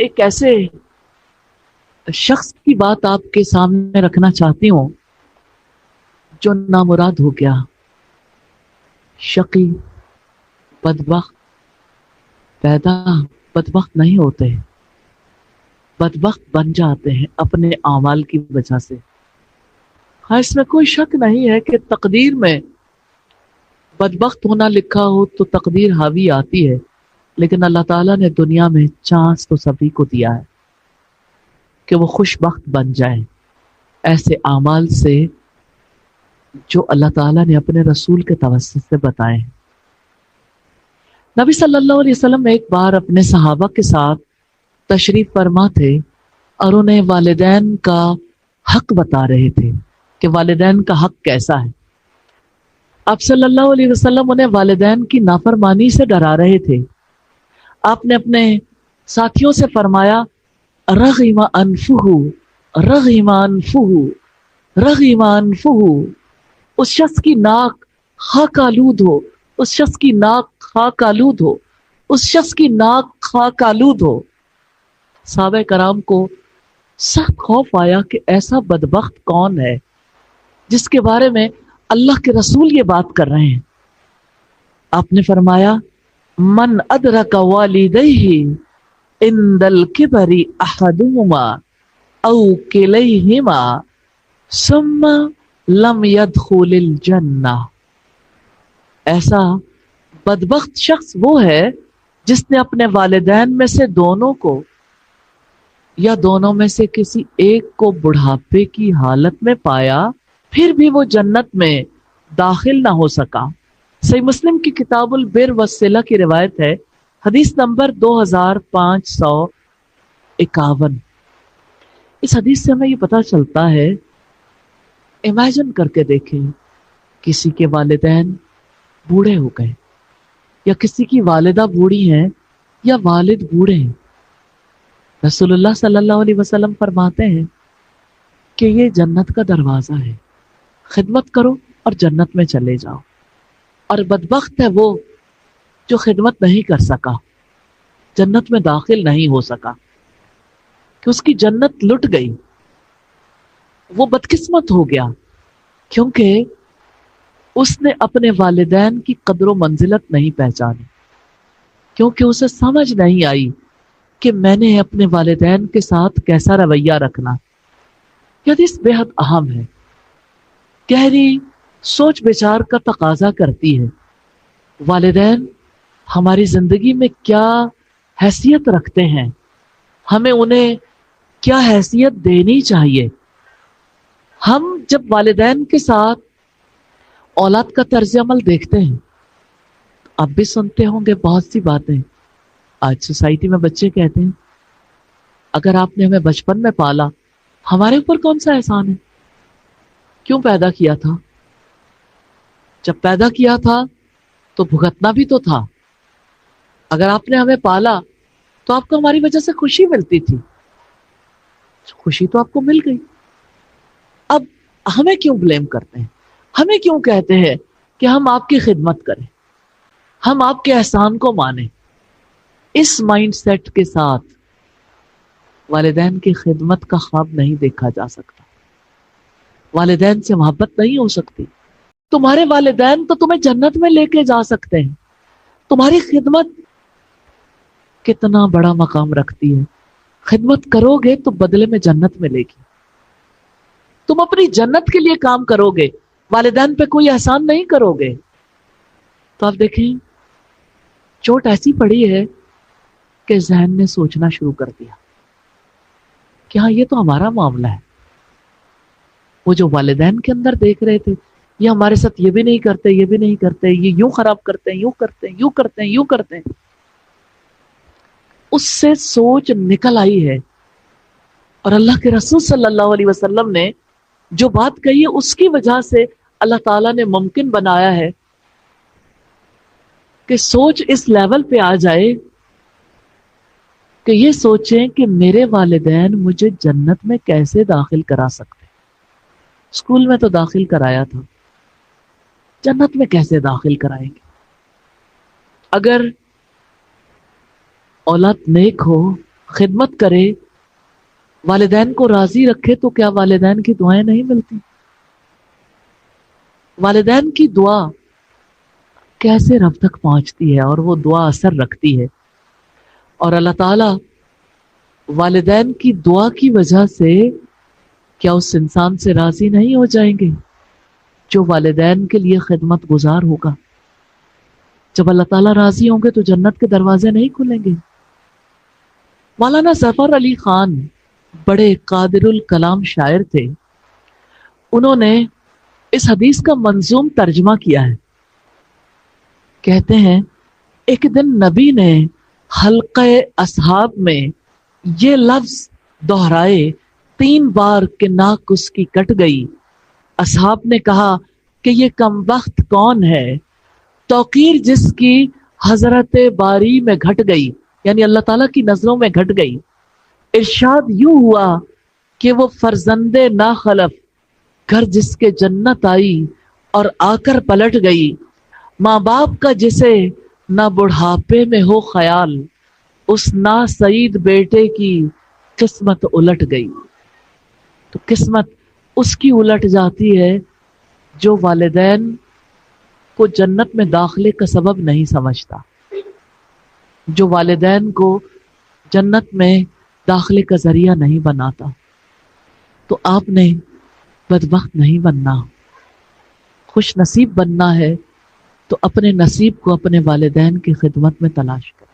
ایک ایسے شخص کی بات آپ کے سامنے رکھنا چاہتی ہوں جو نامراد ہو گیا، شقی، بدبخت۔ پیدا بدبخت نہیں ہوتے، بدبخت بن جاتے ہیں اپنے اعمال کی وجہ سے۔ ہاں، اس میں کوئی شک نہیں ہے کہ تقدیر میں بدبخت ہونا لکھا ہو تو تقدیر حاوی آتی ہے، لیکن اللہ تعالیٰ نے دنیا میں چانس تو سبھی کو دیا ہے کہ وہ خوش بخت بن جائیں ایسے اعمال سے جو اللہ تعالیٰ نے اپنے رسول کے توسط سے بتائے ہیں۔ نبی صلی اللہ علیہ وسلم ایک بار اپنے صحابہ کے ساتھ تشریف فرما تھے اور انہیں والدین کا حق بتا رہے تھے کہ والدین کا حق کیسا ہے۔ آپ صلی اللہ علیہ وسلم انہیں والدین کی نافرمانی سے ڈرا رہے تھے۔ آپ نے اپنے ساتھیوں سے فرمایا، رغم انفہ، رغم انفہ، رغم انفہ۔ اس شخص کی ناک خاک آلود ہو، اس شخص کی ناک خاک آلود ہو، اس شخص کی ناک خاک آلود ہو۔ صحابہ کرام کو سخت خوف آیا کہ ایسا بدبخت کون ہے جس کے بارے میں اللہ کے رسول یہ بات کر رہے ہیں۔ آپ نے فرمایا، من ادرک والدیہ عند الکبر احدہما او کلیہما ثم لم يدخل الجنہ۔ ایسا بدبخت شخص وہ ہے جس نے اپنے والدین میں سے دونوں کو یا دونوں میں سے کسی ایک کو بڑھاپے کی حالت میں پایا، پھر بھی وہ جنت میں داخل نہ ہو سکا۔ صحیح مسلم کی کتاب البر والصلہ کی روایت ہے، حدیث نمبر 2551۔ اس حدیث سے ہمیں یہ پتہ چلتا ہے، امیجن کر کے دیکھیں، کسی کے والدین بوڑھے ہو گئے، یا کسی کی والدہ بوڑھی ہیں یا والد بوڑھے ہیں۔ رسول اللہ صلی اللہ علیہ وسلم فرماتے ہیں کہ یہ جنت کا دروازہ ہے، خدمت کرو اور جنت میں چلے جاؤ۔ اور بدبخت ہے وہ جو خدمت نہیں کر سکا، جنت میں داخل نہیں ہو سکا، کہ اس کی جنت لٹ گئی۔ وہ بدقسمت ہو گیا کیونکہ اس نے اپنے والدین کی قدر و منزلت نہیں پہچانی، کیونکہ اسے سمجھ نہیں آئی کہ میں نے اپنے والدین کے ساتھ کیسا رویہ رکھنا۔ یہ حدیث بے حد اہم ہے، گہری سوچ بچار کا تقاضا کرتی ہے۔ والدین ہماری زندگی میں کیا حیثیت رکھتے ہیں، ہمیں انہیں کیا حیثیت دینی چاہیے۔ ہم جب والدین کے ساتھ اولاد کا طرز عمل دیکھتے ہیں، آپ بھی سنتے ہوں گے بہت سی باتیں آج سوسائٹی میں بچے کہتے ہیں، اگر آپ نے ہمیں بچپن میں پالا، ہمارے اوپر کون سا احسان ہے؟ کیوں پیدا کیا تھا؟ جب پیدا کیا تھا تو بھگتنا بھی تو تھا۔ اگر آپ نے ہمیں پالا تو آپ کو ہماری وجہ سے خوشی ملتی تھی، خوشی تو آپ کو مل گئی، اب ہمیں کیوں بلیم کرتے ہیں؟ ہمیں کیوں کہتے ہیں کہ ہم آپ کی خدمت کریں، ہم آپ کے احسان کو مانیں؟ اس مائنڈ سیٹ کے ساتھ والدین کی خدمت کا خواب نہیں دیکھا جا سکتا، والدین سے محبت نہیں ہو سکتی۔ تمہارے والدین تو تمہیں جنت میں لے کے جا سکتے ہیں، تمہاری خدمت کتنا بڑا مقام رکھتی ہے۔ خدمت کرو گے تو بدلے میں جنت ملے گی، تم اپنی جنت کے لیے کام کرو گے، والدین پہ کوئی احسان نہیں کرو گے۔ تو آپ دیکھیں، چوٹ ایسی پڑی ہے کہ ذہن نے سوچنا شروع کر دیا کہ ہاں، یہ تو ہمارا معاملہ ہے۔ وہ جو والدین کے اندر دیکھ رہے تھے، یہ ہمارے ساتھ یہ بھی نہیں کرتے، یہ بھی نہیں کرتے، یہ یوں خراب کرتے ہیں، یوں کرتے ہیں، یوں کرتے ہیں، یوں کرتے ہیں، اس سے سوچ نکل آئی ہے۔ اور اللہ کے رسول صلی اللہ علیہ وسلم نے جو بات کہی ہے، اس کی وجہ سے اللہ تعالیٰ نے ممکن بنایا ہے کہ سوچ اس لیول پہ آ جائے کہ یہ سوچیں کہ میرے والدین مجھے جنت میں کیسے داخل کرا سکتے ہیں۔ اسکول میں تو داخل کرایا تھا، جنت میں کیسے داخل کرائیں گے؟ اگر اولاد نیک ہو، خدمت کرے، والدین کو راضی رکھے، تو کیا والدین کی دعائیں نہیں ملتی؟ والدین کی دعا کیسے رب تک پہنچتی ہے اور وہ دعا اثر رکھتی ہے، اور اللہ تعالیٰ والدین کی دعا کی وجہ سے کیا اس انسان سے راضی نہیں ہو جائیں گے جو والدین کے لیے خدمت گزار ہوگا؟ جب اللہ تعالیٰ راضی ہوں گے تو جنت کے دروازے نہیں کھلیں گے۔ مولانا ظفر علی خان بڑے قادر الکلام شاعر تھے، انہوں نے اس حدیث کا منظوم ترجمہ کیا ہے۔ کہتے ہیں ایک دن نبی نے حلقہ اصحاب میں یہ لفظ دہرائے 3 بار کہ ناک اس کی کٹ گئی۔ اصحاب نے کہا کہ یہ کم وقت کون ہے، توقیر جس کی حضرت باری میں گھٹ گئی، یعنی اللہ تعالیٰ کی نظروں میں گھٹ گئی۔ ارشاد یوں ہوا کہ وہ فرزند ناخلف، گھر جس کے جنت آئی اور آ کر پلٹ گئی۔ ماں باپ کا جسے نہ بڑھاپے میں ہو خیال، اس نا سعید بیٹے کی قسمت الٹ گئی۔ تو قسمت اس کی الٹ جاتی ہے جو والدین کو جنت میں داخلے کا سبب نہیں سمجھتا، جو والدین کو جنت میں داخلے کا ذریعہ نہیں بناتا۔ تو آپ نے بدبخت نہیں بننا، خوش نصیب بننا ہے، تو اپنے نصیب کو اپنے والدین کی خدمت میں تلاش کریں۔